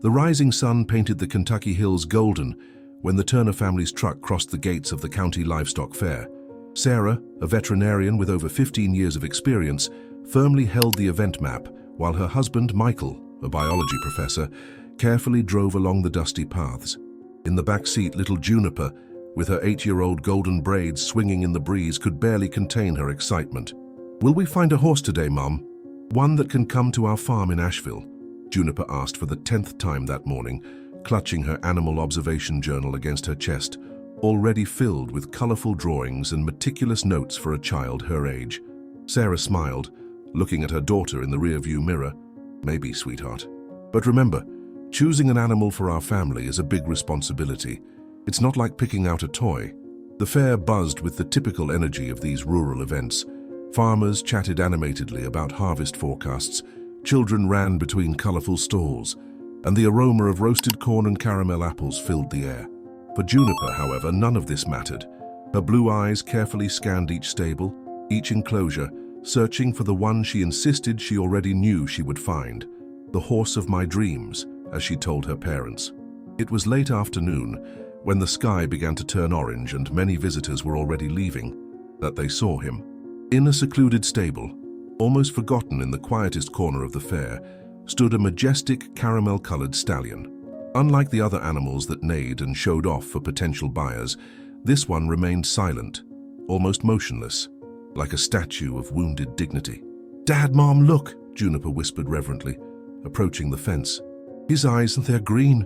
The rising sun painted the Kentucky hills golden when the Turner family's truck crossed the gates of the county livestock fair. Sarah, a veterinarian with over 15 years of experience, firmly held the event map, while her husband, Michael, a biology professor, carefully drove along the dusty paths. In the back seat, little Juniper, with her 8-year-old golden braids swinging in the breeze, could barely contain her excitement. "Will we find a horse today, Mom? One that can come to our farm in Asheville?" Juniper asked for the 10th time that morning, clutching her animal observation journal against her chest, already filled with colorful drawings and meticulous notes for a child her age. Sarah smiled, looking at her daughter in the rearview mirror. "Maybe, sweetheart. But remember, choosing an animal for our family is a big responsibility. It's not like picking out a toy." The fair buzzed with the typical energy of these rural events. Farmers chatted animatedly about harvest forecasts, children ran between colorful stalls, and the aroma of roasted corn and caramel apples filled the air. For Juniper, however, none of this mattered. Her blue eyes carefully scanned each stable, each enclosure, searching for the one she insisted she already knew she would find. "The horse of my dreams," as she told her parents. It was late afternoon, when the sky began to turn orange and many visitors were already leaving, that they saw him. In a secluded stable, almost forgotten in the quietest corner of the fair, stood a majestic caramel-colored stallion. Unlike the other animals that neighed and showed off for potential buyers, this one remained silent, almost motionless, like a statue of wounded dignity. "Dad, Mom, look!" Juniper whispered reverently, approaching the fence. "His eyes, they're green."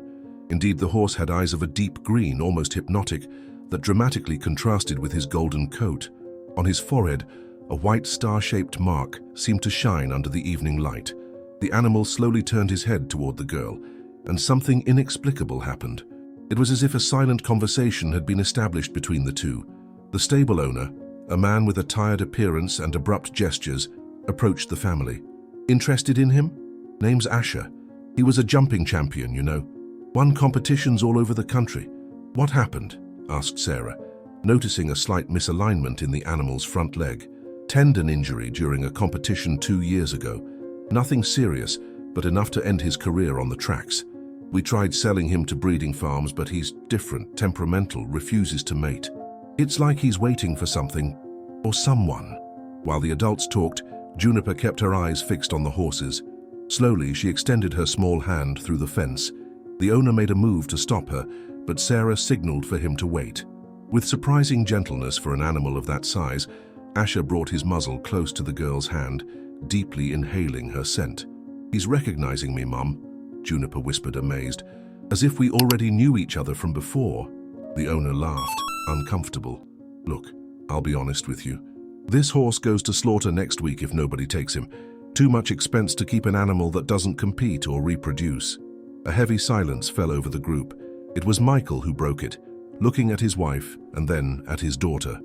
Indeed, the horse had eyes of a deep green, almost hypnotic, that dramatically contrasted with his golden coat. On his forehead, a white star-shaped mark seemed to shine under the evening light. The animal slowly turned his head toward the girl, and something inexplicable happened. It was as if a silent conversation had been established between the two. The stable owner, a man with a tired appearance and abrupt gestures, approached the family. "Interested in him? Name's Asher. He was a jumping champion, you know. Won competitions all over the country." "What happened?" asked Sarah, noticing a slight misalignment in the animal's front leg. "Tendon injury during a competition 2 years ago. Nothing serious, but enough to end his career on the tracks. We tried selling him to breeding farms, but he's different, temperamental, refuses to mate. It's like he's waiting for something, or someone." While the adults talked, Juniper kept her eyes fixed on the horses. Slowly, she extended her small hand through the fence. The owner made a move to stop her, but Sarah signaled for him to wait. With surprising gentleness for an animal of that size, Asher brought his muzzle close to the girl's hand, deeply inhaling her scent. "He's recognizing me, Mum," Juniper whispered, amazed, "as if we already knew each other from before." The owner laughed, uncomfortable. "Look, I'll be honest with you. This horse goes to slaughter next week if nobody takes him. Too much expense to keep an animal that doesn't compete or reproduce." A heavy silence fell over the group. It was Michael who broke it, looking at his wife and then at his daughter.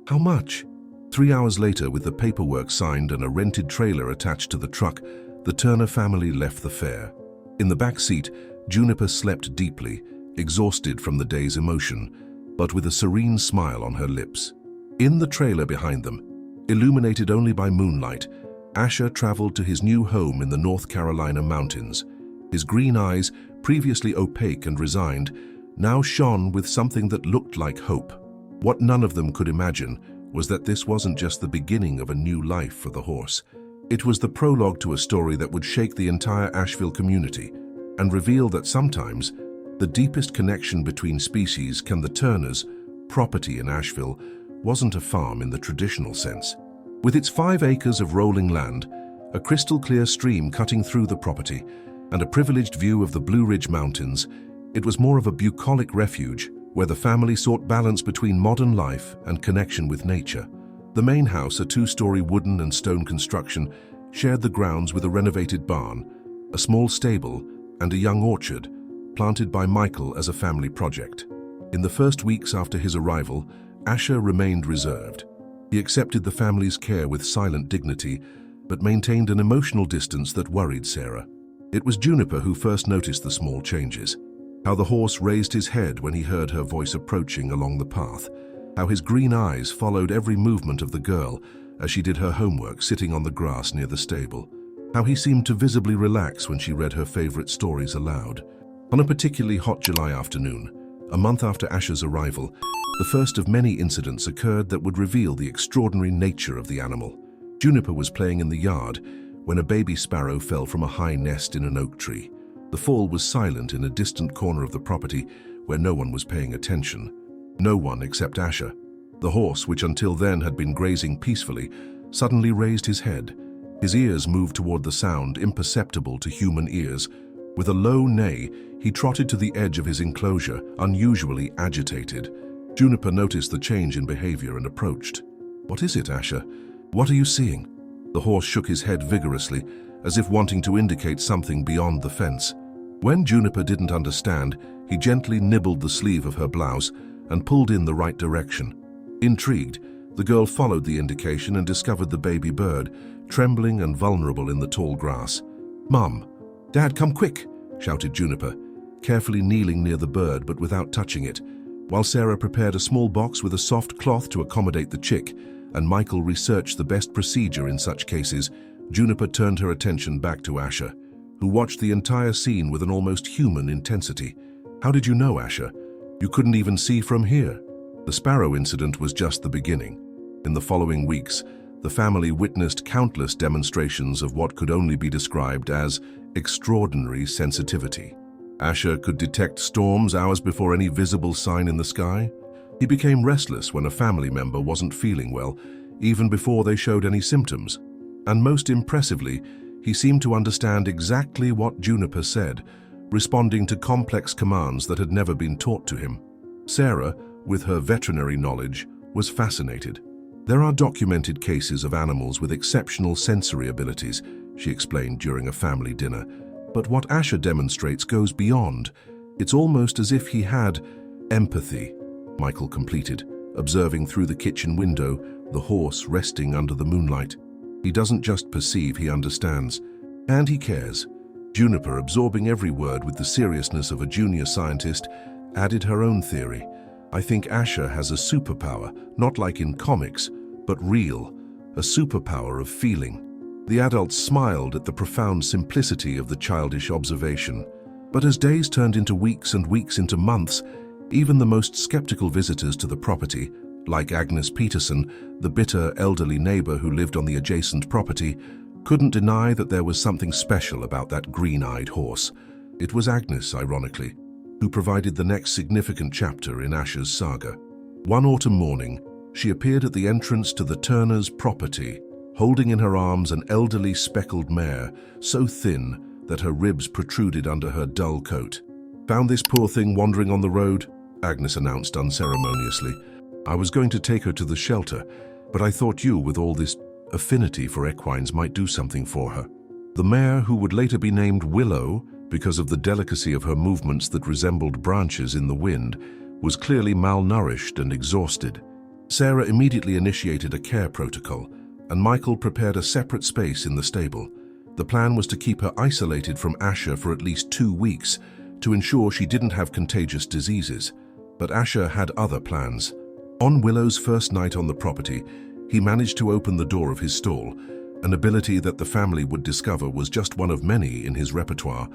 "How much?" 3 hours later, with the paperwork signed and a rented trailer attached to the truck, the Turner family left the fair. In the back seat, Juniper slept deeply, exhausted from the day's emotion, but with a serene smile on her lips. In the trailer behind them, illuminated only by moonlight, Asher traveled to his new home in the North Carolina mountains. His green eyes, previously opaque and resigned, now shone with something that looked like hope. What none of them could imagine was that this wasn't just the beginning of a new life for the horse. It was the prologue to a story that would shake the entire Asheville community and reveal that sometimes the deepest connection between species can the Turners' property in Asheville wasn't a farm in the traditional sense. With its 5 acres of rolling land, a crystal-clear stream cutting through the property, and a privileged view of the Blue Ridge Mountains, it was more of a bucolic refuge where the family sought balance between modern life and connection with nature. The main house, a 2-story wooden and stone construction, shared the grounds with a renovated barn, a small stable, and a young orchard, planted by Michael as a family project. In the first weeks after his arrival, Asher remained reserved. He accepted the family's care with silent dignity, but maintained an emotional distance that worried Sarah. It was Juniper who first noticed the small changes. How the horse raised his head when he heard her voice approaching along the path. How his green eyes followed every movement of the girl as she did her homework sitting on the grass near the stable. How he seemed to visibly relax when she read her favorite stories aloud. On a particularly hot July afternoon, a month after Asher's arrival, the first of many incidents occurred that would reveal the extraordinary nature of the animal. Juniper was playing in the yard when a baby sparrow fell from a high nest in an oak tree. The fall was silent in a distant corner of the property where no one was paying attention. No one except Asher. The horse, which until then had been grazing peacefully, suddenly raised his head. His ears moved toward the sound, imperceptible to human ears. With a low neigh, he trotted to the edge of his enclosure, unusually agitated. Juniper noticed the change in behavior and approached. "What is it, Asher? What are you seeing?" The horse shook his head vigorously, as if wanting to indicate something beyond the fence. When Juniper didn't understand, he gently nibbled the sleeve of her blouse and pulled in the right direction. Intrigued, the girl followed the indication and discovered the baby bird, trembling and vulnerable in the tall grass. "Mom! Dad, come quick!" shouted Juniper, carefully kneeling near the bird but without touching it, while Sarah prepared a small box with a soft cloth to accommodate the chick, and Michael researched the best procedure in such cases. Juniper turned her attention back to Asher, who watched the entire scene with an almost human intensity. "How did you know, Asher? You couldn't even see from here." The sparrow incident was just the beginning. In the following weeks, the family witnessed countless demonstrations of what could only be described as extraordinary sensitivity. Asher could detect storms hours before any visible sign in the sky. He became restless when a family member wasn't feeling well, even before they showed any symptoms. And most impressively, he seemed to understand exactly what Juniper said, responding to complex commands that had never been taught to him. Sarah, with her veterinary knowledge, was fascinated. "There are documented cases of animals with exceptional sensory abilities," she explained during a family dinner. "But what Asher demonstrates goes beyond. It's almost as if he had empathy," Michael completed, observing through the kitchen window the horse resting under the moonlight. "He doesn't just perceive, he understands. And he cares." Juniper, absorbing every word with the seriousness of a junior scientist, added her own theory. "I think Asher has a superpower, not like in comics, but real, a superpower of feeling." The adults smiled at the profound simplicity of the childish observation. But as days turned into weeks and weeks into months, even the most skeptical visitors to the property, like Agnes Peterson, the bitter elderly neighbor who lived on the adjacent property, couldn't deny that there was something special about that green-eyed horse. It was Agnes, ironically, who provided the next significant chapter in Asher's saga. One autumn morning, she appeared at the entrance to the Turners' property, holding in her arms an elderly speckled mare, so thin that her ribs protruded under her dull coat. "Found this poor thing wandering on the road," Agnes announced unceremoniously. "I was going to take her to the shelter, but I thought you, with all this affinity for equines, might do something for her." The mare, who would later be named Willow because of the delicacy of her movements that resembled branches in the wind, was clearly malnourished and exhausted. Sarah immediately initiated a care protocol, and Michael prepared a separate space in the stable. The plan was to keep her isolated from Asher for at least 2 weeks to ensure she didn't have contagious diseases. But Asher had other plans. On Willow's first night on the property, he managed to open the door of his stall, an ability that the family would discover was just one of many in his repertoire,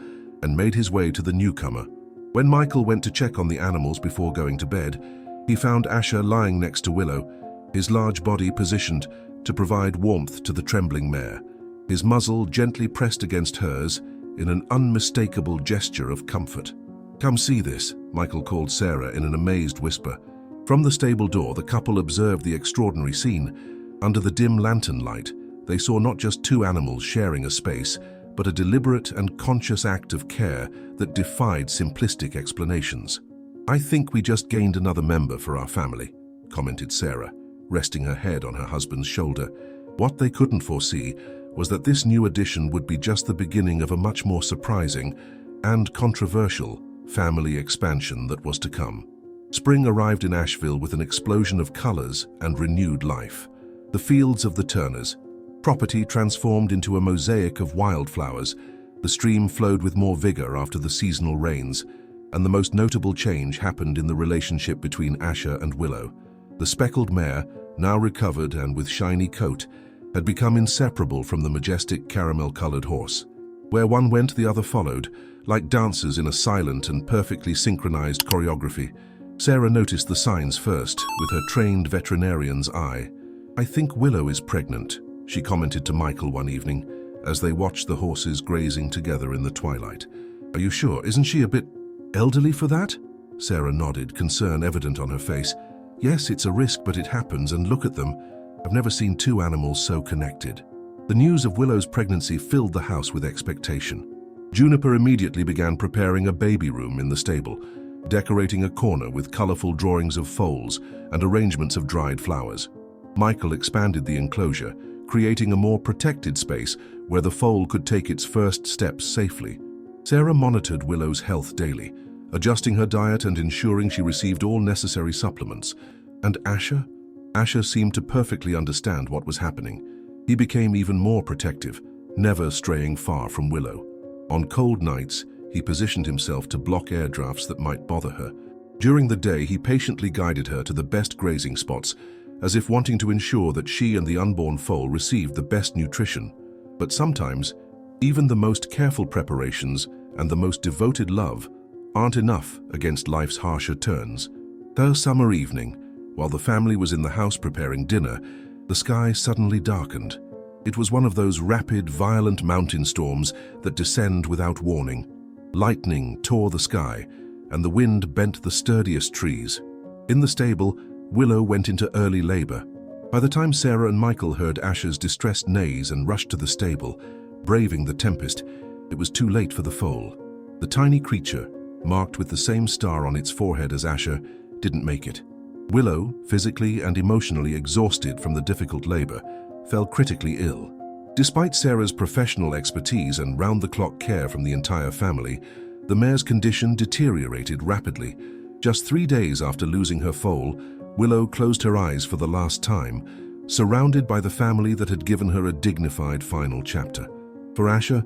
and made his way to the newcomer. When Michael went to check on the animals before going to bed, he found Asher lying next to Willow, his large body positioned to provide warmth to the trembling mare, his muzzle gently pressed against hers in an unmistakable gesture of comfort. "Come see this," Michael called Sarah in an amazed whisper. From the stable door, the couple observed the extraordinary scene. Under the dim lantern light, they saw not just two animals sharing a space, but a deliberate and conscious act of care that defied simplistic explanations. "I think we just gained another member for our family," commented Sarah, resting her head on her husband's shoulder. What they couldn't foresee was that this new addition would be just the beginning of a much more surprising and controversial family expansion that was to come. Spring arrived in Asheville with an explosion of colors and renewed life. The fields of the Turners' property transformed into a mosaic of wildflowers. The stream flowed with more vigor after the seasonal rains, and the most notable change happened in the relationship between Asher and Willow. The speckled mare, now recovered and with shiny coat, had become inseparable from the majestic caramel-colored horse. Where one went, the other followed, like dancers in a silent and perfectly synchronized choreography. Sarah noticed the signs first, with her trained veterinarian's eye. "I think Willow is pregnant," she commented to Michael one evening, as they watched the horses grazing together in the twilight. "Are you sure? Isn't she a bit elderly for that?" Sarah nodded, concern evident on her face. "Yes, it's a risk, but it happens, and look at them. I've never seen two animals so connected." The news of Willow's pregnancy filled the house with expectation. Juniper immediately began preparing a baby room in the stable, decorating a corner with colorful drawings of foals and arrangements of dried flowers. Michael expanded the enclosure, creating a more protected space where the foal could take its first steps safely. Sarah monitored Willow's health daily, adjusting her diet and ensuring she received all necessary supplements. And Asher? Asher seemed to perfectly understand what was happening. He became even more protective, never straying far from Willow. On cold nights, he positioned himself to block air drafts that might bother her. During the day, he patiently guided her to the best grazing spots, as if wanting to ensure that she and the unborn foal received the best nutrition. But sometimes, even the most careful preparations and the most devoted love aren't enough against life's harsher turns. That summer evening, while the family was in the house preparing dinner, the sky suddenly darkened. It was one of those rapid, violent mountain storms that descend without warning. Lightning tore the sky, and the wind bent the sturdiest trees. In the stable, Willow went into early labor. By the time Sarah and Michael heard Asher's distressed neighs and rushed to the stable, braving the tempest, it was too late for the foal. The tiny creature, marked with the same star on its forehead as Asher, didn't make it. Willow, physically and emotionally exhausted from the difficult labor, fell critically ill. Despite Sarah's professional expertise and round-the-clock care from the entire family, the mare's condition deteriorated rapidly. Just 3 days after losing her foal, Willow closed her eyes for the last time, surrounded by the family that had given her a dignified final chapter. For Asher,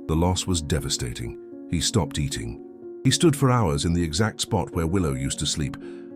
the loss was devastating. He stopped eating. He stood for hours in the exact spot where Willow used to sleep,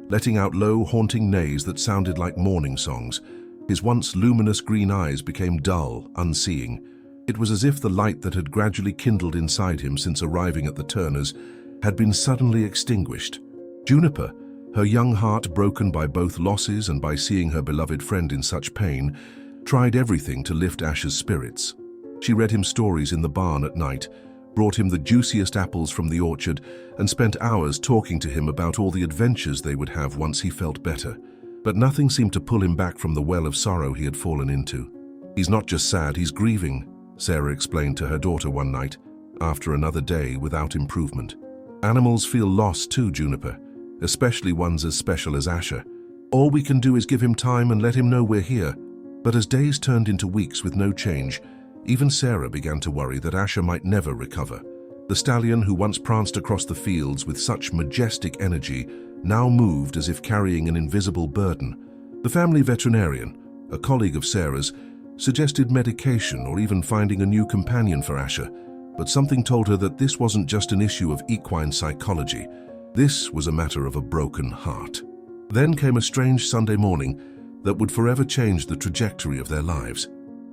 letting out low, haunting neighs that sounded like mourning songs. His once luminous green eyes became dull, unseeing. It was as if the light that had gradually kindled inside him since arriving at the Turners had been suddenly extinguished. Juniper, her young heart broken by both losses and by seeing her beloved friend in such pain, tried everything to lift Asher's spirits. She read him stories in the barn at night, brought him the juiciest apples from the orchard, and spent hours talking to him about all the adventures they would have once he felt better. But nothing seemed to pull him back from the well of sorrow he had fallen into. "He's not just sad, he's grieving," Sarah explained to her daughter one night, after another day without improvement. "Animals feel lost too, Juniper, especially ones as special as Asher. All we can do is give him time and let him know we're here." But as days turned into weeks with no change, even Sarah began to worry that Asher might never recover. The stallion, who once pranced across the fields with such majestic energy, now moved as if carrying an invisible burden. The family veterinarian, a colleague of Sarah's, suggested medication or even finding a new companion for Asher, but something told her that this wasn't just an issue of equine psychology. This was a matter of a broken heart. Then came a strange Sunday morning that would forever change the trajectory of their lives.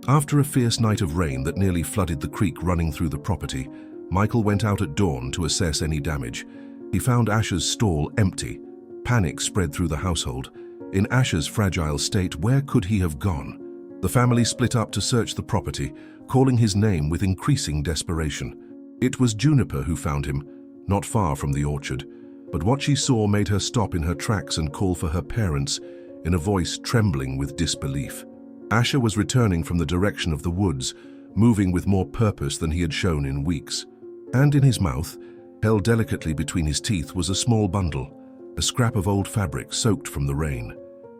After a fierce night of rain that nearly flooded the creek running through the property, Michael went out at dawn to assess any damage. He found Asher's stall empty. Panic spread through the household. In Asher's fragile state, where could he have gone? The family split up to search the property, calling his name with increasing desperation. It was Juniper who found him, not far from the orchard, but what she saw made her stop in her tracks and call for her parents, in a voice trembling with disbelief. Asher was returning from the direction of the woods, moving with more purpose than he had shown in weeks. And in his mouth, held delicately between his teeth, was a small bundle, a scrap of old fabric soaked from the rain.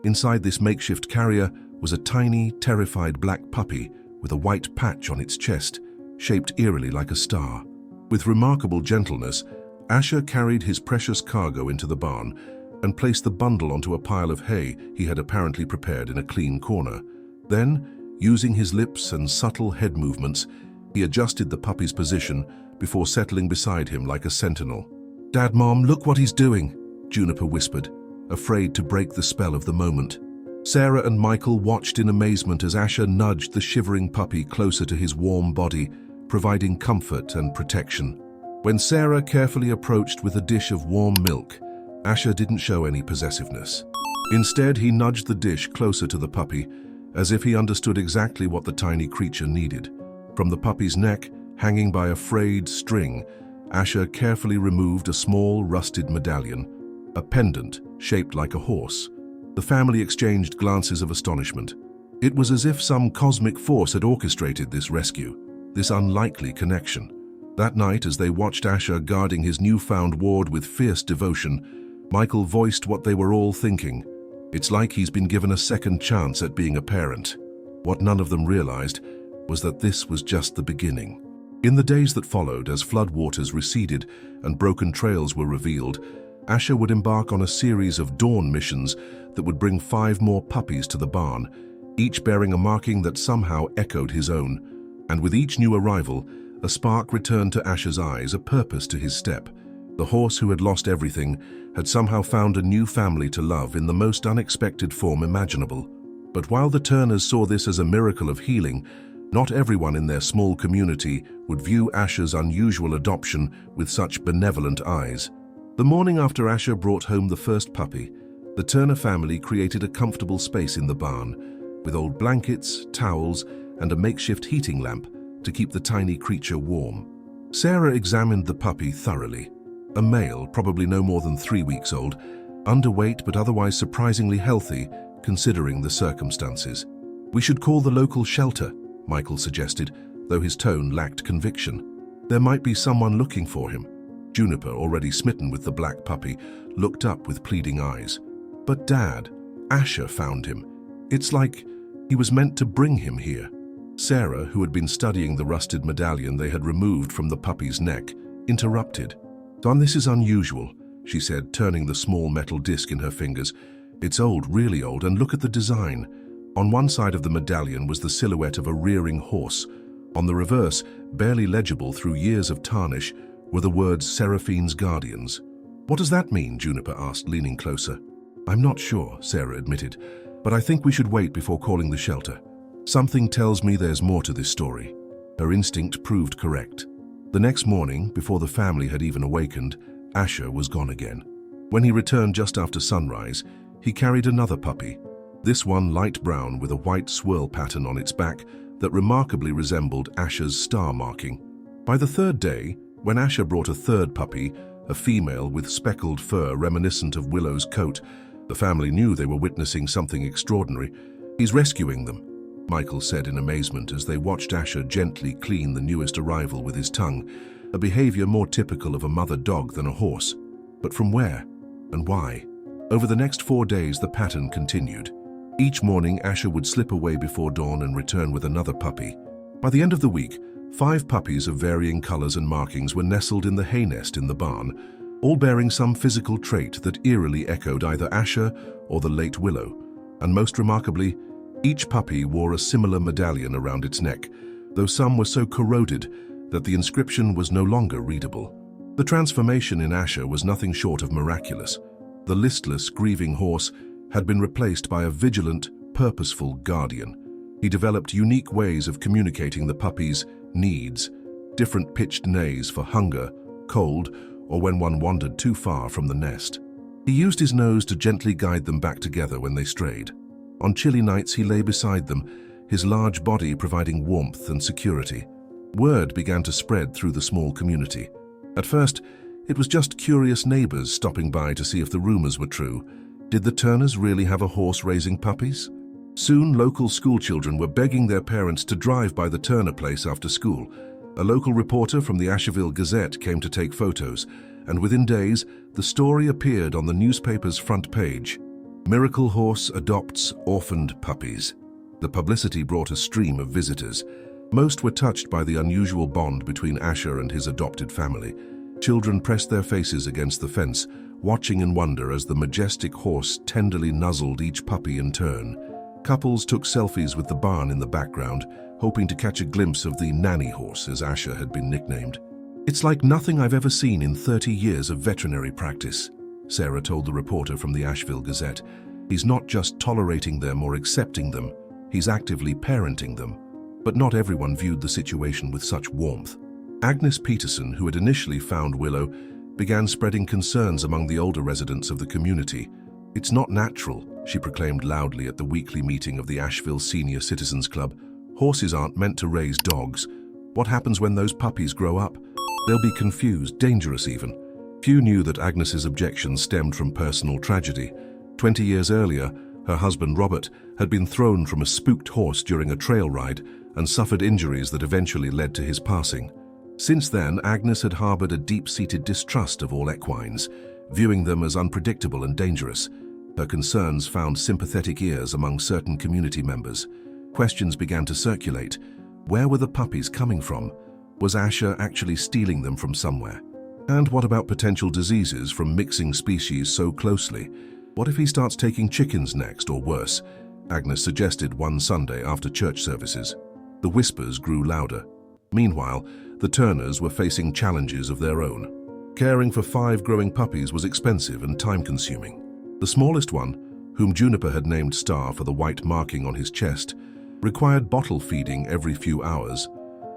Inside this makeshift carrier was a tiny, terrified black puppy with a white patch on its chest, shaped eerily like a star. With remarkable gentleness, Asher carried his precious cargo into the barn and placed the bundle onto a pile of hay he had apparently prepared in a clean corner. Then, using his lips and subtle head movements, he adjusted the puppy's position before settling beside him like a sentinel. "Dad, Mom, look what he's doing," Juniper whispered, afraid to break the spell of the moment. Sarah and Michael watched in amazement as Asher nudged the shivering puppy closer to his warm body, providing comfort and protection. When Sarah carefully approached with a dish of warm milk, Asher didn't show any possessiveness. Instead, he nudged the dish closer to the puppy, as if he understood exactly what the tiny creature needed. From the puppy's neck, hanging by a frayed string, Asher carefully removed a small, rusted medallion, a pendant shaped like a horse. The family exchanged glances of astonishment. It was as if some cosmic force had orchestrated this rescue, this unlikely connection. That night, as they watched Asher guarding his newfound ward with fierce devotion, Michael voiced what they were all thinking. It's like he's been given a second chance at being a parent. What none of them realized was that this was just the beginning. In the days that followed, as floodwaters receded and broken trails were revealed, Asher would embark on a series of dawn missions that would bring 5 more puppies to the barn, each bearing a marking that somehow echoed his own. And with each new arrival, a spark returned to Asher's eyes, a purpose to his step. The horse who had lost everything had somehow found a new family to love in the most unexpected form imaginable. But while the Turners saw this as a miracle of healing, not everyone in their small community would view Asher's unusual adoption with such benevolent eyes. The morning after Asher brought home the first puppy, the Turner family created a comfortable space in the barn, with old blankets, towels, and a makeshift heating lamp to keep the tiny creature warm. Sarah examined the puppy thoroughly. A male, probably no more than 3 weeks old, underweight but otherwise surprisingly healthy, considering the circumstances. "We should call the local shelter," Michael suggested, though his tone lacked conviction. "There might be someone looking for him." Juniper, already smitten with the black puppy, looked up with pleading eyes. "But Dad, Asher found him. It's like he was meant to bring him here." Sarah, who had been studying the rusted medallion they had removed from the puppy's neck, interrupted. "Don, this is unusual," she said, turning the small metal disc in her fingers. "It's old, really old, and look at the design. On one side of the medallion was the silhouette of a rearing horse. On the reverse, barely legible through years of tarnish, were the words Seraphine's Guardians." "What does that mean?" Juniper asked, leaning closer. "I'm not sure," Sarah admitted, "but I think we should wait before calling the shelter. Something tells me there's more to this story." Her instinct proved correct. The next morning, before the family had even awakened, Asher was gone again. When he returned just after sunrise, he carried another puppy, this one light brown with a white swirl pattern on its back that remarkably resembled Asher's star marking. By the 3rd day, when Asher brought a 3rd puppy, a female with speckled fur reminiscent of Willow's coat, the family knew they were witnessing something extraordinary. "He's rescuing them," Michael said in amazement as they watched Asher gently clean the newest arrival with his tongue, a behavior more typical of a mother dog than a horse. But from where? And why? Over the next 4 days, the pattern continued. Each morning, Asher would slip away before dawn and return with another puppy. By the end of the week, 5 puppies of varying colors and markings were nestled in the hay nest in the barn, all bearing some physical trait that eerily echoed either Asher or the late Willow. And most remarkably, each puppy wore a similar medallion around its neck, though some were so corroded that the inscription was no longer readable. The transformation in Asher was nothing short of miraculous. The listless, grieving horse had been replaced by a vigilant, purposeful guardian. He developed unique ways of communicating the puppy's needs, different pitched neighs for hunger, cold, or when one wandered too far from the nest. He used his nose to gently guide them back together when they strayed. On chilly nights, he lay beside them, his large body providing warmth and security. Word began to spread through the small community. At first, it was just curious neighbors stopping by to see if the rumors were true. Did the Turners really have a horse raising puppies? Soon, local schoolchildren were begging their parents to drive by the Turner place after school. A local reporter from the Asheville Gazette came to take photos, and within days, the story appeared on the newspaper's front page. "Miracle Horse Adopts Orphaned Puppies." The publicity brought a stream of visitors. Most were touched by the unusual bond between Asher and his adopted family. Children pressed their faces against the fence, watching in wonder as the majestic horse tenderly nuzzled each puppy in turn. Couples took selfies with the barn in the background, hoping to catch a glimpse of the nanny horse, as Asher had been nicknamed. "It's like nothing I've ever seen in 30 years of veterinary practice," Sarah told the reporter from the Asheville Gazette. "He's not just tolerating them or accepting them, he's actively parenting them." But not everyone viewed the situation with such warmth. Agnes Peterson, who had initially found Willow, began spreading concerns among the older residents of the community. "It's not natural," she proclaimed loudly at the weekly meeting of the Asheville Senior Citizens Club. "Horses aren't meant to raise dogs. What happens when those puppies grow up? They'll be confused, dangerous even." Few knew that Agnes's objections stemmed from personal tragedy. 20 years earlier, her husband Robert had been thrown from a spooked horse during a trail ride and suffered injuries that eventually led to his passing. Since then, Agnes had harbored a deep-seated distrust of all equines, viewing them as unpredictable and dangerous. Her concerns found sympathetic ears among certain community members. Questions began to circulate. Where were the puppies coming from? Was Asher actually stealing them from somewhere? And what about potential diseases from mixing species so closely? What if he starts taking chickens next, or worse? Agnes suggested one Sunday after church services. The whispers grew louder. Meanwhile, the Turners were facing challenges of their own. Caring for 5 growing puppies was expensive and time-consuming. The smallest one, whom Juniper had named Star for the white marking on his chest, required bottle feeding every few hours.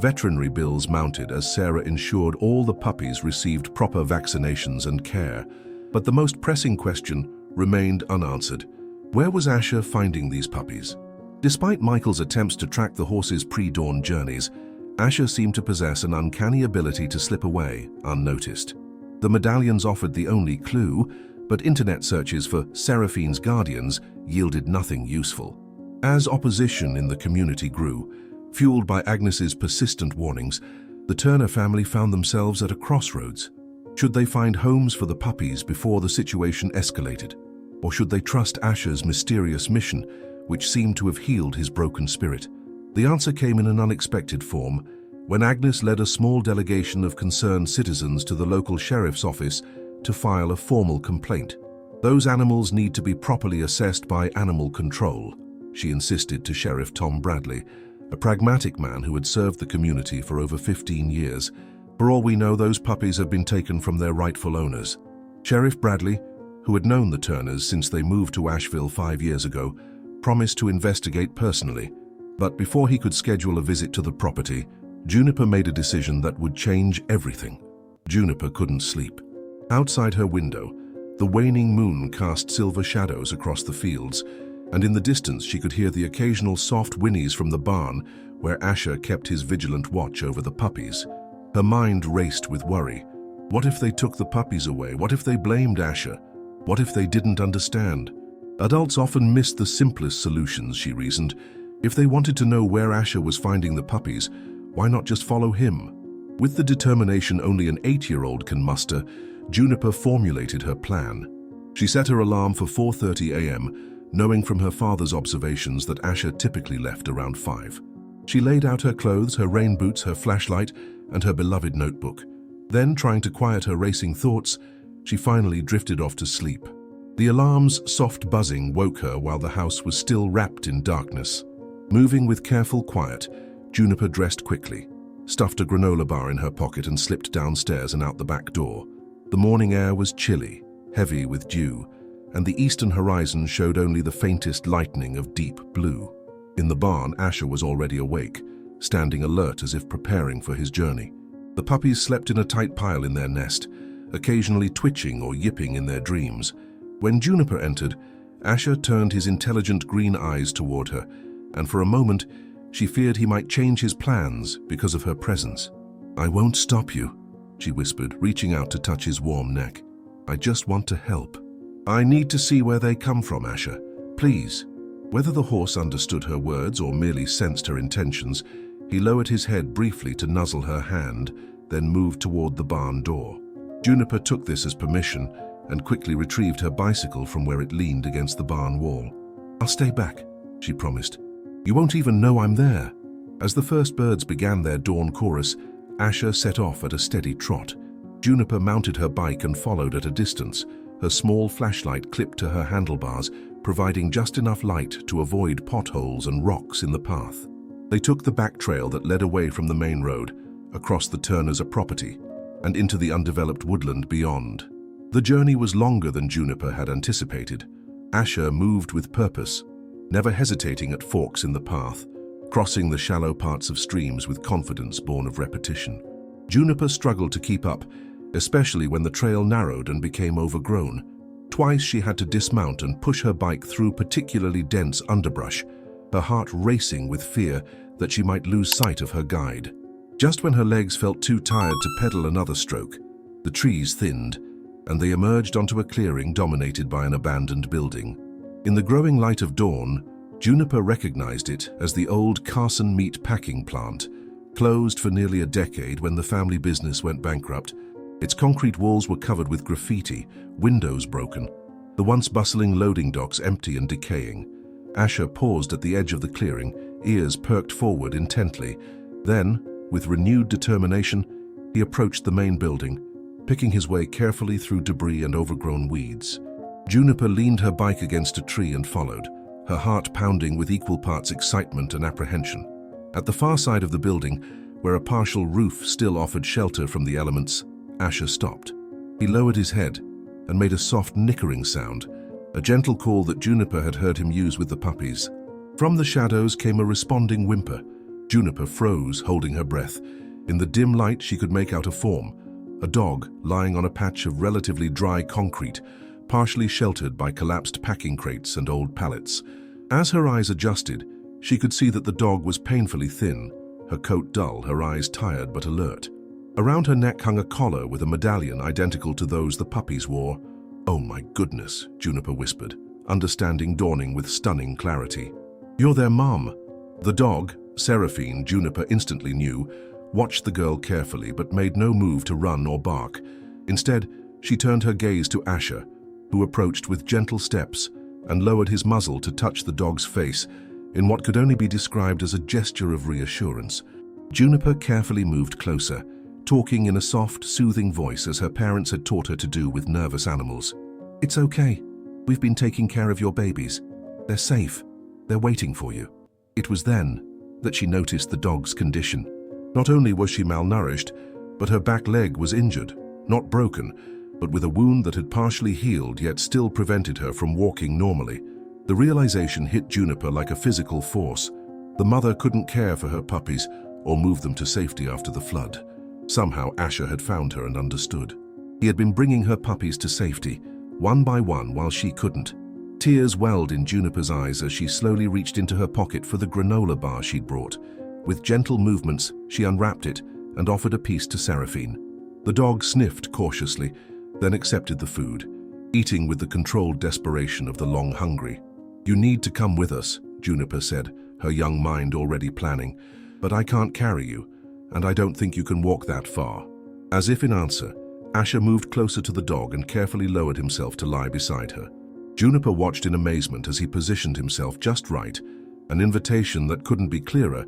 Veterinary bills mounted as Sarah ensured all the puppies received proper vaccinations and care. But the most pressing question remained unanswered. Where was Asher finding these puppies? Despite Michael's attempts to track the horses' pre-dawn journeys, Asher seemed to possess an uncanny ability to slip away unnoticed. The medallions offered the only clue, but internet searches for Seraphine's guardians yielded nothing useful. As opposition in the community grew, fueled by Agnes's persistent warnings, the Turner family found themselves at a crossroads. Should they find homes for the puppies before the situation escalated? Or should they trust Asher's mysterious mission, which seemed to have healed his broken spirit? The answer came in an unexpected form, when Agnes led a small delegation of concerned citizens to the local sheriff's office to file a formal complaint. "Those animals need to be properly assessed by animal control," she insisted to Sheriff Tom Bradley, a pragmatic man who had served the community for over 15 years. "For all we know, those puppies have been taken from their rightful owners." Sheriff Bradley, who had known the Turners since they moved to Asheville 5 years ago, promised to investigate personally. But before he could schedule a visit to the property, Juniper made a decision that would change everything. Juniper couldn't sleep. Outside her window, the waning moon cast silver shadows across the fields, and in the distance she could hear the occasional soft whinnies from the barn where Asher kept his vigilant watch over the puppies. Her mind raced with worry. What if they took the puppies away? What if they blamed Asher? What if they didn't understand? Adults often missed the simplest solutions, she reasoned. If they wanted to know where Asher was finding the puppies, why not just follow him? With the determination only an 8-year-old can muster, Juniper formulated her plan. She set her alarm for 4:30 a.m., knowing from her father's observations that Asher typically left around 5. She laid out her clothes, her rain boots, her flashlight, and her beloved notebook. Then, trying to quiet her racing thoughts, she finally drifted off to sleep. The alarm's soft buzzing woke her while the house was still wrapped in darkness. Moving with careful quiet, Juniper dressed quickly, stuffed a granola bar in her pocket and slipped downstairs and out the back door. The morning air was chilly, heavy with dew, and the eastern horizon showed only the faintest lightening of deep blue. In the barn, Asher was already awake, standing alert as if preparing for his journey. The puppies slept in a tight pile in their nest, occasionally twitching or yipping in their dreams. When Juniper entered, Asher turned his intelligent green eyes toward her, and for a moment, she feared he might change his plans because of her presence. "I won't stop you," she whispered, reaching out to touch his warm neck. "I just want to help." "I need to see where they come from, Asher. Please." Whether the horse understood her words or merely sensed her intentions, he lowered his head briefly to nuzzle her hand, then moved toward the barn door. Juniper took this as permission and quickly retrieved her bicycle from where it leaned against the barn wall. "I'll stay back," she promised. "You won't even know I'm there." As the first birds began their dawn chorus, Asher set off at a steady trot. Juniper mounted her bike and followed at a distance, her small flashlight clipped to her handlebars, providing just enough light to avoid potholes and rocks in the path. They took the back trail that led away from the main road, across the Turners' property, and into the undeveloped woodland beyond. The journey was longer than Juniper had anticipated. Asher moved with purpose, never hesitating at forks in the path, crossing the shallow parts of streams with confidence born of repetition. Juniper struggled to keep up, especially when the trail narrowed and became overgrown. Twice she had to dismount and push her bike through particularly dense underbrush, her heart racing with fear that she might lose sight of her guide. Just when her legs felt too tired to pedal another stroke, the trees thinned, and they emerged onto a clearing dominated by an abandoned building. In the growing light of dawn, Juniper recognized it as the old Carson meat packing plant, closed for nearly a decade when the family business went bankrupt. Its concrete walls were covered with graffiti, windows broken, the once bustling loading docks empty and decaying. Asher paused at the edge of the clearing, ears perked forward intently. Then, with renewed determination, he approached the main building, picking his way carefully through debris and overgrown weeds. Juniper leaned her bike against a tree and followed, her heart pounding with equal parts excitement and apprehension. At the far side of the building, where a partial roof still offered shelter from the elements, Asher stopped. He lowered his head and made a soft nickering sound, a gentle call that Juniper had heard him use with the puppies. From the shadows came a responding whimper. Juniper froze, holding her breath. In the dim light, she could make out a form, a dog lying on a patch of relatively dry concrete, partially sheltered by collapsed packing crates and old pallets. As her eyes adjusted, she could see that the dog was painfully thin, her coat dull, her eyes tired but alert. Around her neck hung a collar with a medallion identical to those the puppies wore. "Oh my goodness," Juniper whispered, understanding dawning with stunning clarity. "You're their mom." The dog, Seraphine, Juniper instantly knew, watched the girl carefully but made no move to run or bark. Instead, she turned her gaze to Asher, who approached with gentle steps and lowered his muzzle to touch the dog's face in what could only be described as a gesture of reassurance. Juniper carefully moved closer, talking in a soft, soothing voice as her parents had taught her to do with nervous animals. "It's okay. We've been taking care of your babies. They're safe. They're waiting for you." It was then that she noticed the dog's condition. Not only was she malnourished, but her back leg was injured, not broken, but with a wound that had partially healed yet still prevented her from walking normally. The realization hit Juniper like a physical force. The mother couldn't care for her puppies or move them to safety after the flood. Somehow Asher had found her and understood. He had been bringing her puppies to safety, one by one, while she couldn't. Tears welled in Juniper's eyes as she slowly reached into her pocket for the granola bar she'd brought. With gentle movements, she unwrapped it and offered a piece to Seraphine. The dog sniffed cautiously, then accepted the food, eating with the controlled desperation of the long hungry. "You need to come with us," Juniper said, her young mind already planning. "But I can't carry you, and I don't think you can walk that far." As if in answer, Asher moved closer to the dog and carefully lowered himself to lie beside her. Juniper watched in amazement as he positioned himself just right, an invitation that couldn't be clearer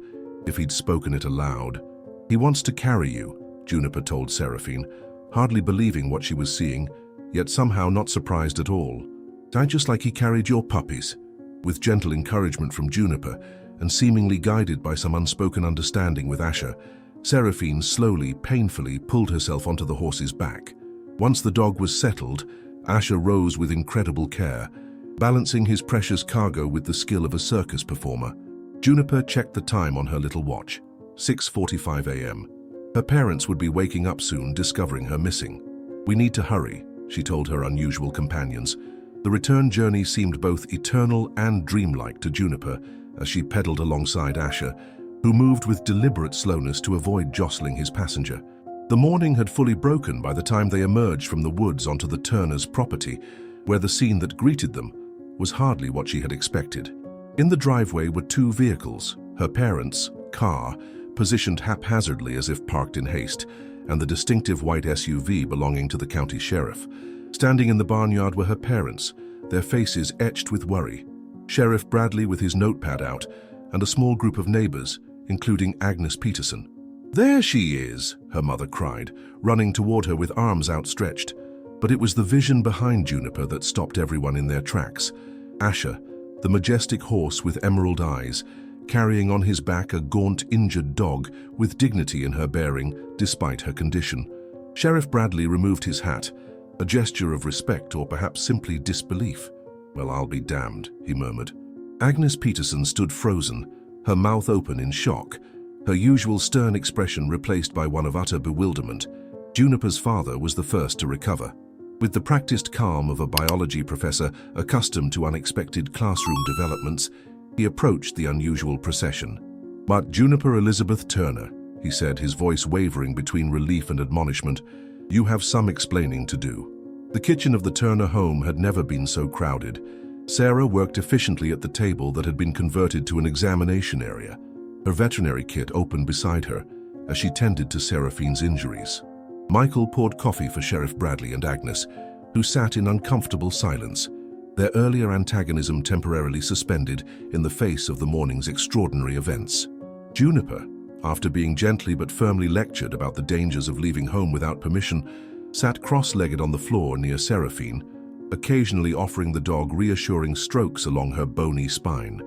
if he'd spoken it aloud. "He wants to carry you," Juniper told Seraphine, hardly believing what she was seeing, yet somehow not surprised at all. "Just like he carried your puppies." With gentle encouragement from Juniper, and seemingly guided by some unspoken understanding with Asher, Seraphine slowly, painfully pulled herself onto the horse's back. Once the dog was settled, Asher rose with incredible care, balancing his precious cargo with the skill of a circus performer. Juniper checked the time on her little watch, 6:45 a.m. Her parents would be waking up soon, discovering her missing. "We need to hurry," she told her unusual companions. The return journey seemed both eternal and dreamlike to Juniper as she pedaled alongside Asher, who moved with deliberate slowness to avoid jostling his passenger. The morning had fully broken by the time they emerged from the woods onto the Turners' property, where the scene that greeted them was hardly what she had expected. In the driveway were two vehicles, her parents' car, positioned haphazardly as if parked in haste, and the distinctive white SUV belonging to the county sheriff. Standing in the barnyard were her parents, their faces etched with worry. Sheriff Bradley with his notepad out, and a small group of neighbors, including Agnes Peterson. "There she is," her mother cried, running toward her with arms outstretched. But it was the vision behind Juniper that stopped everyone in their tracks. Asher, the majestic horse with emerald eyes, carrying on his back a gaunt, injured dog with dignity in her bearing despite her condition. Sheriff Bradley removed his hat, a gesture of respect or perhaps simply disbelief. "Well, I'll be damned," he murmured. Agnes Peterson stood frozen, her mouth open in shock, her usual stern expression replaced by one of utter bewilderment. Juniper's father was the first to recover. With the practiced calm of a biology professor accustomed to unexpected classroom developments, he approached the unusual procession. "But Juniper Elizabeth Turner," he said, his voice wavering between relief and admonishment, "you have some explaining to do." The kitchen of the Turner home had never been so crowded. Sarah worked efficiently at the table that had been converted to an examination area. Her veterinary kit opened beside her as she tended to Seraphine's injuries. Michael poured coffee for Sheriff Bradley and Agnes, who sat in uncomfortable silence, their earlier antagonism temporarily suspended in the face of the morning's extraordinary events. Juniper, after being gently but firmly lectured about the dangers of leaving home without permission, sat cross-legged on the floor near Seraphine, occasionally offering the dog reassuring strokes along her bony spine.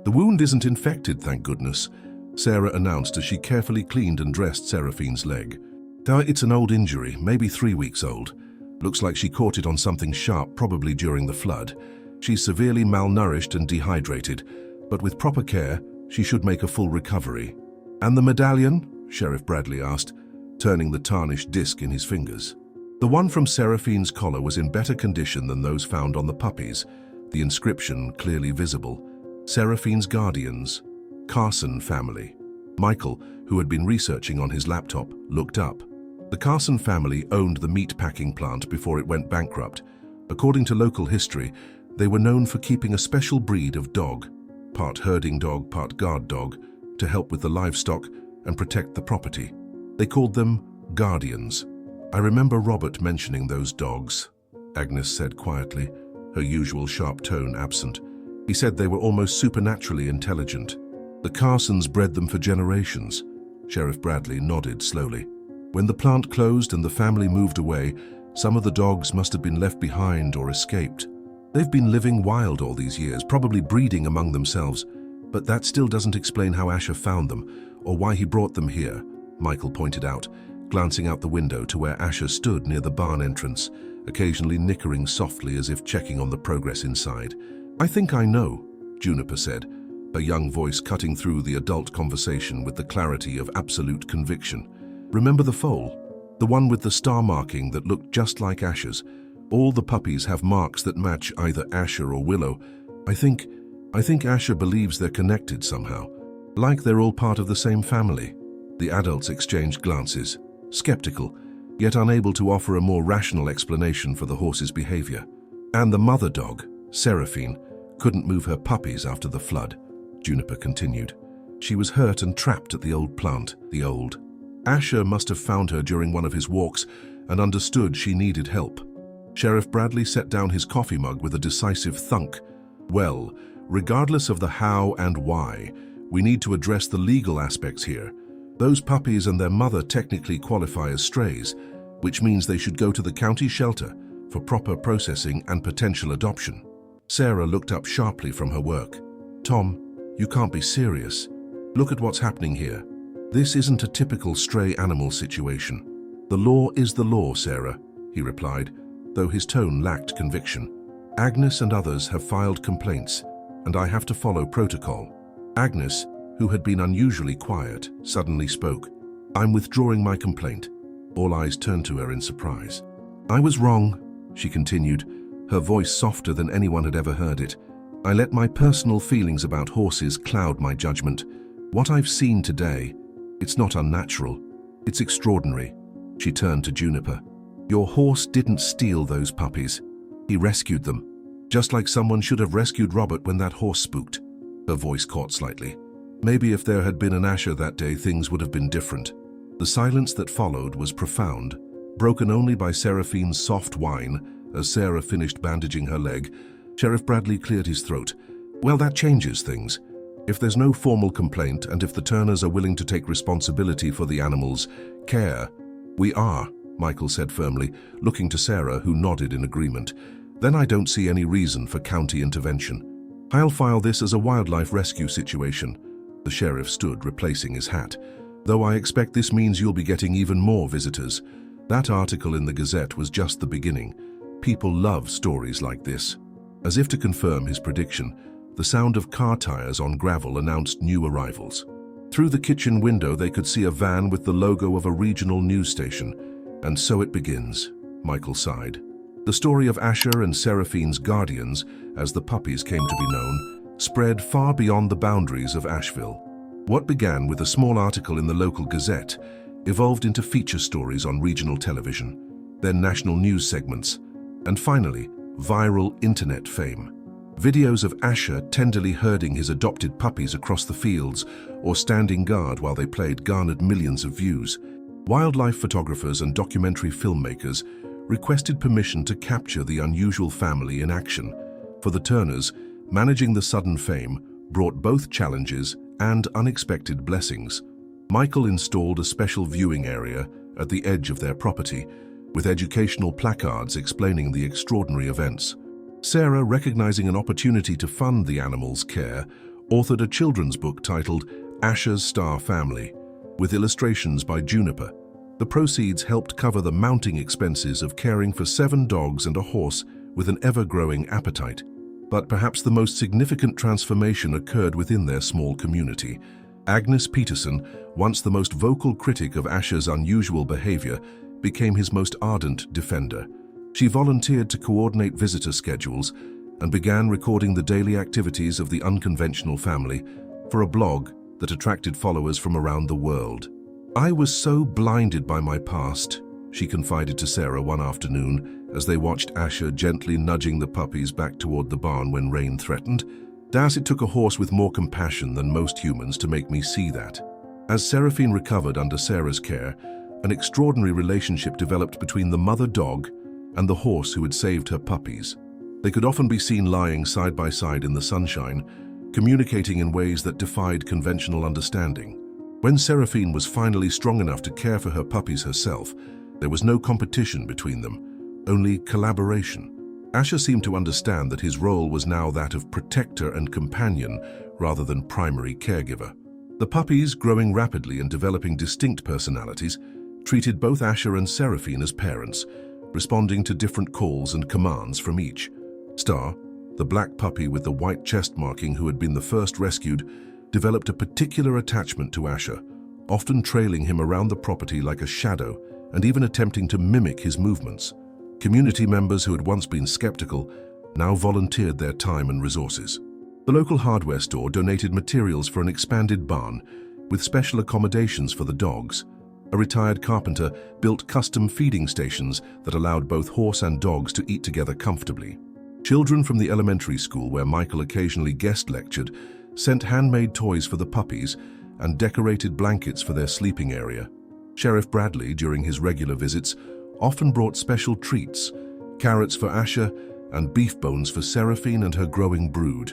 "The wound isn't infected, thank goodness," Sarah announced as she carefully cleaned and dressed Seraphine's leg. "It's an old injury, maybe 3 weeks old. Looks like she caught it on something sharp, probably during the flood. She's severely malnourished and dehydrated, but with proper care, she should make a full recovery." "And the medallion?" Sheriff Bradley asked, turning the tarnished disc in his fingers. The one from Seraphine's collar was in better condition than those found on the puppies, the inscription clearly visible. Seraphine's guardians, Carson family. Michael, who had been researching on his laptop, looked up. The Carson family owned the meat packing plant before it went bankrupt. According to local history, they were known for keeping a special breed of dog, part herding dog, part guard dog, to help with the livestock and protect the property. They called them guardians. "I remember Robert mentioning those dogs," Agnes said quietly, her usual sharp tone absent. "He said they were almost supernaturally intelligent. The Carsons bred them for generations." Sheriff Bradley nodded slowly. "When the plant closed and the family moved away, some of the dogs must have been left behind or escaped. They've been living wild all these years, probably breeding among themselves. But that still doesn't explain how Asher found them, or why he brought them here," Michael pointed out, glancing out the window to where Asher stood near the barn entrance, occasionally nickering softly as if checking on the progress inside. "I think I know," Juniper said, her young voice cutting through the adult conversation with the clarity of absolute conviction. "Remember the foal? The one with the star marking that looked just like Asher's? All the puppies have marks that match either Asher or Willow. I think Asher believes they're connected somehow, like they're all part of the same family." The adults exchanged glances, skeptical, yet unable to offer a more rational explanation for the horse's behavior. "And the mother dog, Seraphine, couldn't move her puppies after the flood," Juniper continued. "She was hurt and trapped at the old plant, Asher must have found her during one of his walks and understood she needed help." Sheriff Bradley set down his coffee mug with a decisive thunk. "Well, regardless of the how and why, we need to address the legal aspects here. Those puppies and their mother technically qualify as strays, which means they should go to the county shelter for proper processing and potential adoption." Sarah looked up sharply from her work. "Tom, you can't be serious. Look at what's happening here. This isn't a typical stray animal situation." "The law is the law, Sarah," he replied, though his tone lacked conviction. "Agnes and others have filed complaints, and I have to follow protocol." Agnes, who had been unusually quiet, suddenly spoke. "I'm withdrawing my complaint." All eyes turned to her in surprise. "I was wrong," she continued, her voice softer than anyone had ever heard it. "I let my personal feelings about horses cloud my judgment. What I've seen today, it's not unnatural. It's extraordinary." She turned to Juniper. "Your horse didn't steal those puppies. He rescued them, just like someone should have rescued Robert when that horse spooked." Her voice caught slightly. Maybe if there had been an Asher that day, things would have been different. The silence that followed was profound, broken only by Seraphine's soft whine as Sarah finished bandaging her leg. Sheriff Bradley cleared his throat. "Well, that changes things. If there's no formal complaint and if the Turners are willing to take responsibility for the animals' care—" "We are," Michael said firmly, looking to Sarah, who nodded in agreement. "Then I don't see any reason for county intervention. I'll file this as a wildlife rescue situation." The sheriff stood, replacing his hat. "Though I expect this means you'll be getting even more visitors. That article in the Gazette was just the beginning. People love stories like this." As if to confirm his prediction, the sound of car tires on gravel announced new arrivals. Through the kitchen window, they could see a van with the logo of a regional news station. And so it begins, Michael sighed. The story of Asher and Seraphine's guardians, as the puppies came to be known, spread far beyond the boundaries of Asheville. What began with a small article in the local Gazette evolved into feature stories on regional television, then national news segments, and finally, viral internet fame. Videos of Asher tenderly herding his adopted puppies across the fields or standing guard while they played garnered millions of views. Wildlife photographers and documentary filmmakers requested permission to capture the unusual family in action. For the Turners, managing the sudden fame brought both challenges and unexpected blessings. Michael installed a special viewing area at the edge of their property, with educational placards explaining the extraordinary events. Sarah, recognizing an opportunity to fund the animals' care, authored a children's book titled Asher's Star Family, with illustrations by Juniper. The proceeds helped cover the mounting expenses of caring for 7 dogs and a horse with an ever-growing appetite. But perhaps the most significant transformation occurred within their small community. Agnes Peterson, once the most vocal critic of Asher's unusual behavior, became his most ardent defender. She volunteered to coordinate visitor schedules and began recording the daily activities of the unconventional family for a blog that attracted followers from around the world. "I was so blinded by my past," she confided to Sarah one afternoon as they watched Asher gently nudging the puppies back toward the barn when rain threatened. "It took a horse with more compassion than most humans to make me see that." As Seraphine recovered under Sarah's care, an extraordinary relationship developed between the mother dog and the horse who had saved her puppies. They could often be seen lying side by side in the sunshine, communicating in ways that defied conventional understanding. When Seraphine was finally strong enough to care for her puppies herself, there was no competition between them, only collaboration. Asher seemed to understand that his role was now that of protector and companion rather than primary caregiver. The puppies, growing rapidly and developing distinct personalities, treated both Asher and Seraphine as parents, responding to different calls and commands from each. Star, the black puppy with the white chest marking who had been the first rescued, developed a particular attachment to Asher, often trailing him around the property like a shadow and even attempting to mimic his movements. Community members who had once been skeptical now volunteered their time and resources. The local hardware store donated materials for an expanded barn with special accommodations for the dogs. A retired carpenter built custom feeding stations that allowed both horse and dogs to eat together comfortably. Children from the elementary school where Michael occasionally guest lectured sent handmade toys for the puppies and decorated blankets for their sleeping area. Sheriff Bradley, during his regular visits, often brought special treats, carrots for Asher and beef bones for Seraphine and her growing brood.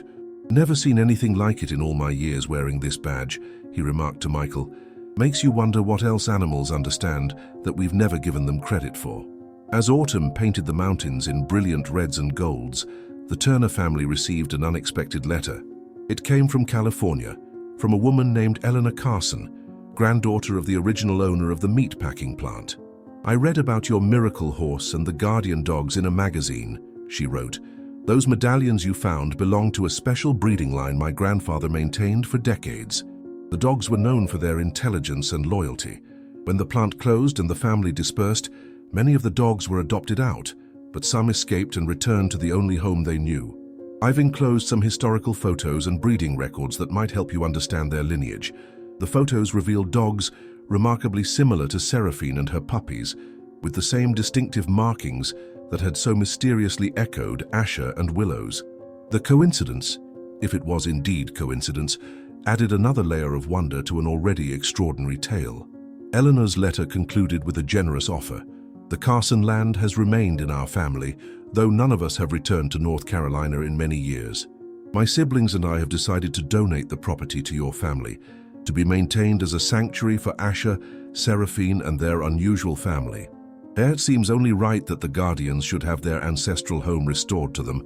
"Never seen anything like it in all my years wearing this badge," he remarked to Michael. "Makes you wonder what else animals understand that we've never given them credit for." As autumn painted the mountains in brilliant reds and golds, the Turner family received an unexpected letter. It came from California, from a woman named Eleanor Carson, granddaughter of the original owner of the meat packing plant. "I read about your miracle horse and the guardian dogs in a magazine," she wrote. "Those medallions you found belonged to a special breeding line my grandfather maintained for decades. The dogs were known for their intelligence and loyalty. When the plant closed and the family dispersed, many of the dogs were adopted out, but some escaped and returned to the only home they knew. I've enclosed some historical photos and breeding records that might help you understand their lineage. The photos reveal dogs remarkably similar to Seraphine and her puppies, with the same distinctive markings that had so mysteriously echoed Asher and Willow's. The coincidence, if it was indeed coincidence, added another layer of wonder to an already extraordinary tale. Eleanor's letter concluded with a generous offer. "The Carson land has remained in our family, though none of us have returned to North Carolina in many years. My siblings and I have decided to donate the property to your family, to be maintained as a sanctuary for Asher, Seraphine, and their unusual family. It seems only right that the guardians should have their ancestral home restored to them,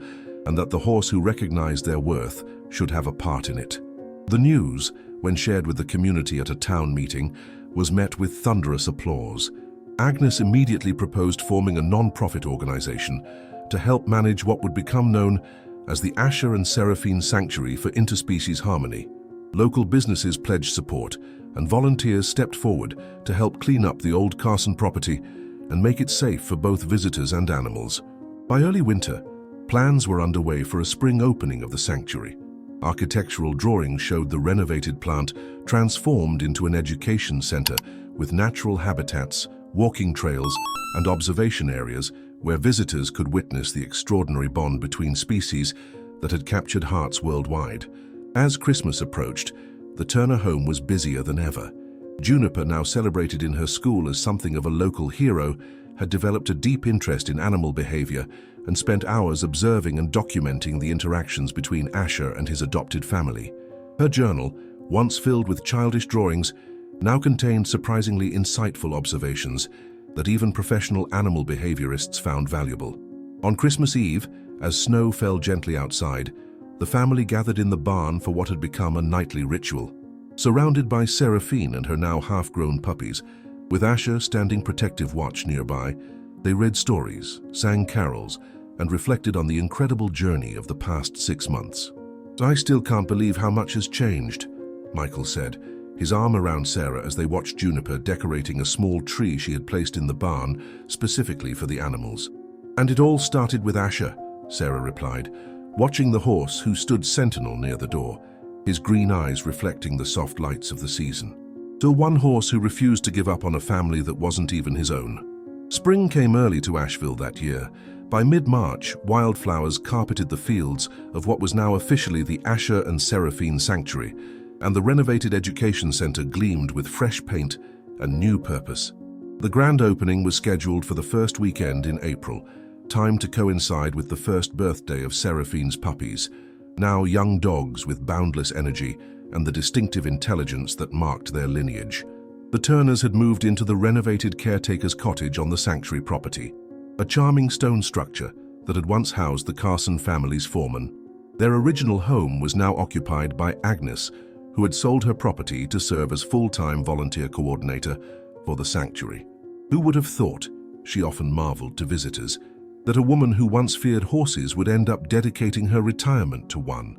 and that the horse who recognized their worth should have a part in it." The news, when shared with the community at a town meeting, was met with thunderous applause. Agnes immediately proposed forming a non-profit organization to help manage what would become known as the Asher and Seraphine Sanctuary for Interspecies Harmony. Local businesses pledged support, and volunteers stepped forward to help clean up the old Carson property and make it safe for both visitors and animals. By early winter, plans were underway for a spring opening of the sanctuary. Architectural drawings showed the renovated plant transformed into an education center with natural habitats, walking trails, and observation areas where visitors could witness the extraordinary bond between species that had captured hearts worldwide. As Christmas approached, the Turner home was busier than ever. Juniper, now celebrated in her school as something of a local hero, had developed a deep interest in animal behavior and spent hours observing and documenting the interactions between Asher and his adopted family. Her journal, once filled with childish drawings, now contained surprisingly insightful observations that even professional animal behaviorists found valuable. On Christmas Eve, as snow fell gently outside, the family gathered in the barn for what had become a nightly ritual. Surrounded by Seraphine and her now half-grown puppies, with Asher standing protective watch nearby, they read stories, sang carols, and reflected on the incredible journey of the past 6 months. "I still can't believe how much has changed," Michael said, his arm around Sarah as they watched Juniper decorating a small tree she had placed in the barn specifically for the animals. "And it all started with Asher," Sarah replied, watching the horse who stood sentinel near the door, his green eyes reflecting the soft lights of the season. So one horse who refused to give up on a family that wasn't even his own. Spring came early to Asheville that year. By mid-March, wildflowers carpeted the fields of what was now officially the Asher and Seraphine Sanctuary, and the renovated education center gleamed with fresh paint and new purpose. The grand opening was scheduled for the first weekend in April, timed to coincide with the first birthday of Seraphine's puppies, now young dogs with boundless energy and the distinctive intelligence that marked their lineage. The Turners had moved into the renovated caretaker's cottage on the sanctuary property, a charming stone structure that had once housed the Carson family's foreman. Their original home was now occupied by Agnes, who had sold her property to serve as full-time volunteer coordinator for the sanctuary. Who would have thought, she often marveled to visitors, that a woman who once feared horses would end up dedicating her retirement to one?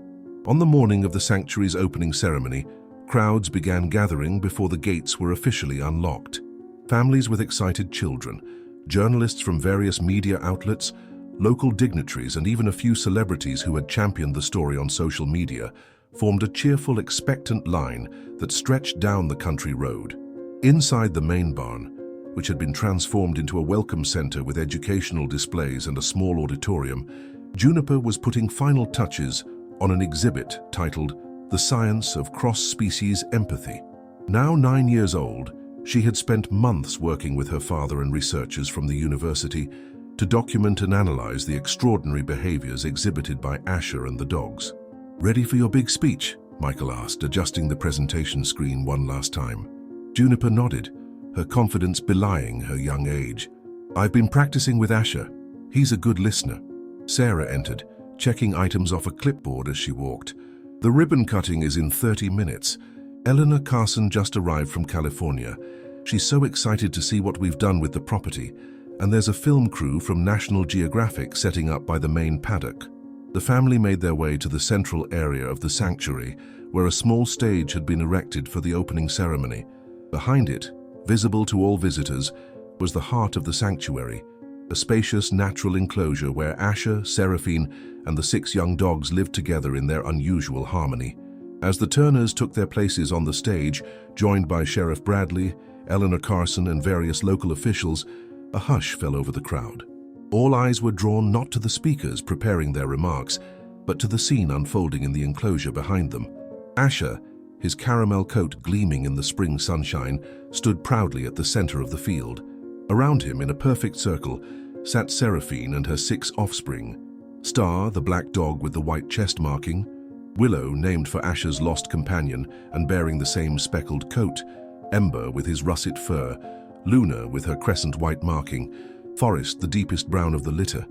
On the morning of the sanctuary's opening ceremony, crowds began gathering before the gates were officially unlocked. Families with excited children, journalists from various media outlets, local dignitaries, and even a few celebrities who had championed the story on social media formed a cheerful, expectant line that stretched down the country road. Inside the main barn, which had been transformed into a welcome center with educational displays and a small auditorium, Juniper was putting final touches on an exhibit titled "The Science of Cross-Species Empathy." Now 9 years old, she had spent months working with her father and researchers from the university to document and analyze the extraordinary behaviors exhibited by Asher and the dogs. "Ready for your big speech?" Michael asked, adjusting the presentation screen one last time. Juniper nodded, her confidence belying her young age. "I've been practicing with Asher. He's a good listener." Sarah entered, checking items off a clipboard as she walked. "The ribbon cutting is in 30 minutes. Eleanor Carson just arrived from California. She's so excited to see what we've done with the property, and there's a film crew from National Geographic setting up by the main paddock." The family made their way to the central area of the sanctuary, where a small stage had been erected for the opening ceremony. Behind it, visible to all visitors, was the heart of the sanctuary, a spacious natural enclosure where Asher, Seraphine, and the 6 young dogs lived together in their unusual harmony. As the Turners took their places on the stage, joined by Sheriff Bradley, Eleanor Carson, and various local officials, a hush fell over the crowd. All eyes were drawn not to the speakers preparing their remarks, but to the scene unfolding in the enclosure behind them. Asher, his caramel coat gleaming in the spring sunshine, stood proudly at the center of the field. Around him, in a perfect circle, sat Seraphine and her 6 offspring. Star, the black dog with the white chest marking; Willow, named for Asher's lost companion and bearing the same speckled coat; Ember, with his russet fur; Luna, with her crescent white marking; Forest, the deepest brown of the litter;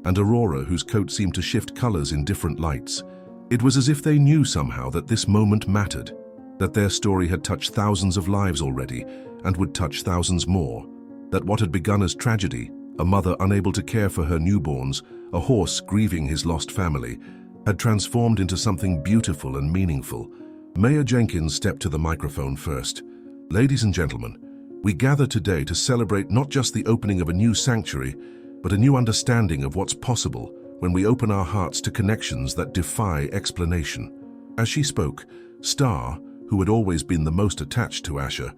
and Aurora, whose coat seemed to shift colors in different lights. It was as if they knew somehow that this moment mattered, that their story had touched thousands of lives already and would touch thousands more, that what had begun as tragedy, a mother unable to care for her newborns, a horse grieving his lost family, had transformed into something beautiful and meaningful, Mayor Jenkins stepped to the microphone first. Ladies and gentlemen, we gather today to celebrate not just the opening of a new sanctuary, but a new understanding of what's possible when we open our hearts to connections that defy explanation. As she spoke, Star, who had always been the most attached to Asher,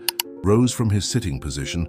rose from his sitting position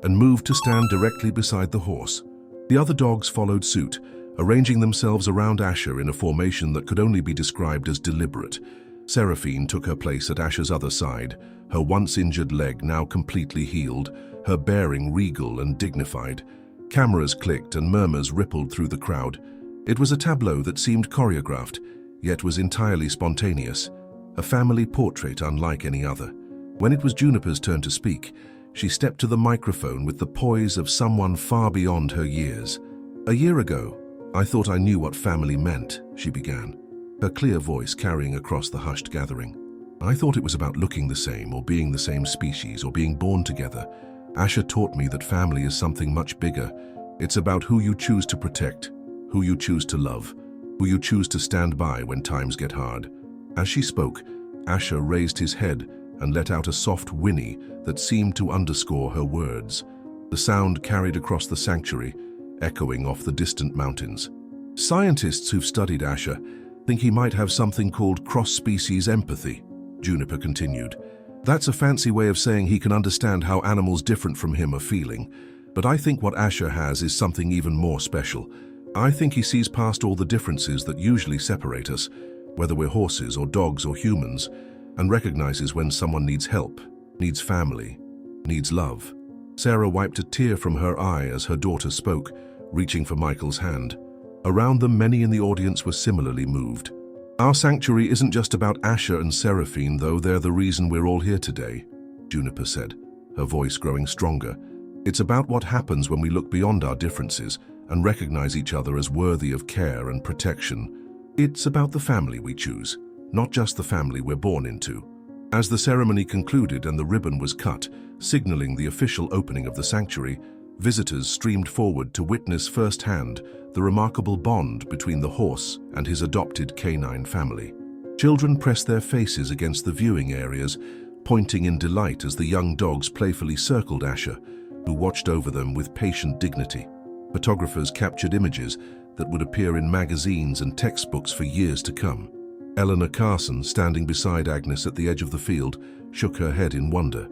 and moved to stand directly beside the horse. The other dogs followed suit, arranging themselves around Asher in a formation that could only be described as deliberate. Seraphine took her place at Asher's other side, her once injured leg now completely healed, her bearing regal and dignified. Cameras clicked and murmurs rippled through the crowd. It was a tableau that seemed choreographed, yet was entirely spontaneous, a family portrait unlike any other. When it was Juniper's turn to speak, she stepped to the microphone with the poise of someone far beyond her years. "A year ago, I thought I knew what family meant," she began, her clear voice carrying across the hushed gathering. "I thought it was about looking the same or being the same species or being born together. Asher taught me that family is something much bigger. It's about who you choose to protect, who you choose to love, who you choose to stand by when times get hard." As she spoke, Asher raised his head and let out a soft whinny that seemed to underscore her words. The sound carried across the sanctuary, echoing off the distant mountains. "Scientists who've studied Asher think he might have something called cross-species empathy," Juniper continued. "That's a fancy way of saying he can understand how animals different from him are feeling. But I think what Asher has is something even more special. I think he sees past all the differences that usually separate us, whether we're horses or dogs or humans, and recognizes when someone needs help, needs family, needs love." Sarah wiped a tear from her eye as her daughter spoke, reaching for Michael's hand. Around them, many in the audience were similarly moved. "Our sanctuary isn't just about Asher and Seraphine, though they're the reason we're all here today," Juniper said, her voice growing stronger. "It's about what happens when we look beyond our differences and recognize each other as worthy of care and protection. It's about the family we choose, not just the family we're born into." As the ceremony concluded and the ribbon was cut, signaling the official opening of the sanctuary, visitors streamed forward to witness firsthand the remarkable bond between the horse and his adopted canine family. Children pressed their faces against the viewing areas, pointing in delight as the young dogs playfully circled Asher, who watched over them with patient dignity. Photographers captured images that would appear in magazines and textbooks for years to come. Eleanor Carson, standing beside Agnes at the edge of the field, shook her head in wonder.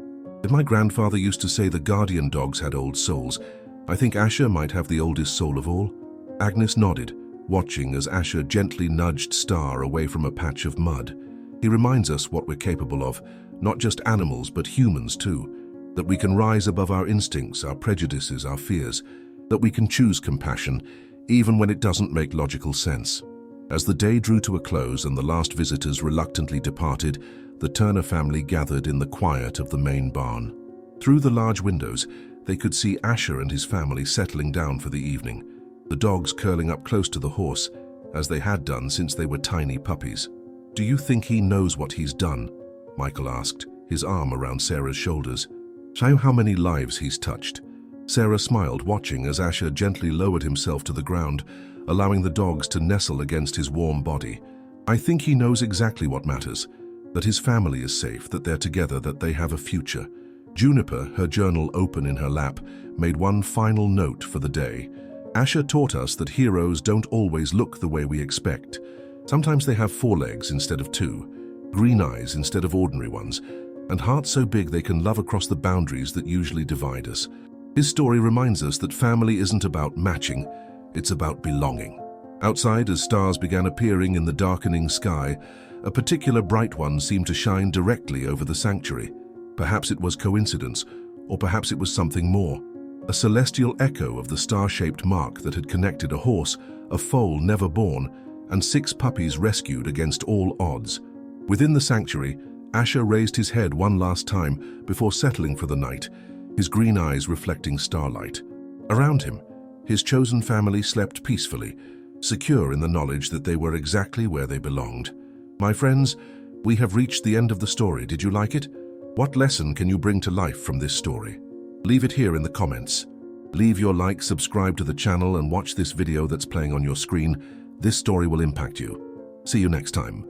"My grandfather used to say the guardian dogs had old souls. I think Asher might have the oldest soul of all." Agnes nodded, watching as Asher gently nudged Star away from a patch of mud. "He reminds us what we're capable of, not just animals but humans too. That we can rise above our instincts, our prejudices, our fears. That we can choose compassion, even when it doesn't make logical sense." As the day drew to a close and the last visitors reluctantly departed, the Turner family gathered in the quiet of the main barn. Through the large windows, they could see Asher and his family settling down for the evening, the dogs curling up close to the horse, as they had done since they were tiny puppies. "Do you think he knows what he's done?" Michael asked, his arm around Sarah's shoulders. "Show how many lives he's touched." Sarah smiled, watching as Asher gently lowered himself to the ground, allowing the dogs to nestle against his warm body. "I think he knows exactly what matters, that his family is safe, that they're together, that they have a future." Juniper, her journal open in her lap, made one final note for the day. "Asher taught us that heroes don't always look the way we expect. Sometimes they have 4 legs instead of 2, green eyes instead of ordinary ones, and hearts so big they can love across the boundaries that usually divide us. His story reminds us that family isn't about matching, it's about belonging." Outside, as stars began appearing in the darkening sky, a particular bright one seemed to shine directly over the sanctuary. Perhaps it was coincidence, or perhaps it was something more. A celestial echo of the star-shaped mark that had connected a horse, a foal never born, and 6 puppies rescued against all odds. Within the sanctuary, Asher raised his head one last time before settling for the night, his green eyes reflecting starlight. Around him, his chosen family slept peacefully, secure in the knowledge that they were exactly where they belonged. My friends, we have reached the end of the story. Did you like it? What lesson can you bring to life from this story? Leave it here in the comments. Leave your like, subscribe to the channel, and watch this video that's playing on your screen. This story will impact you. See you next time.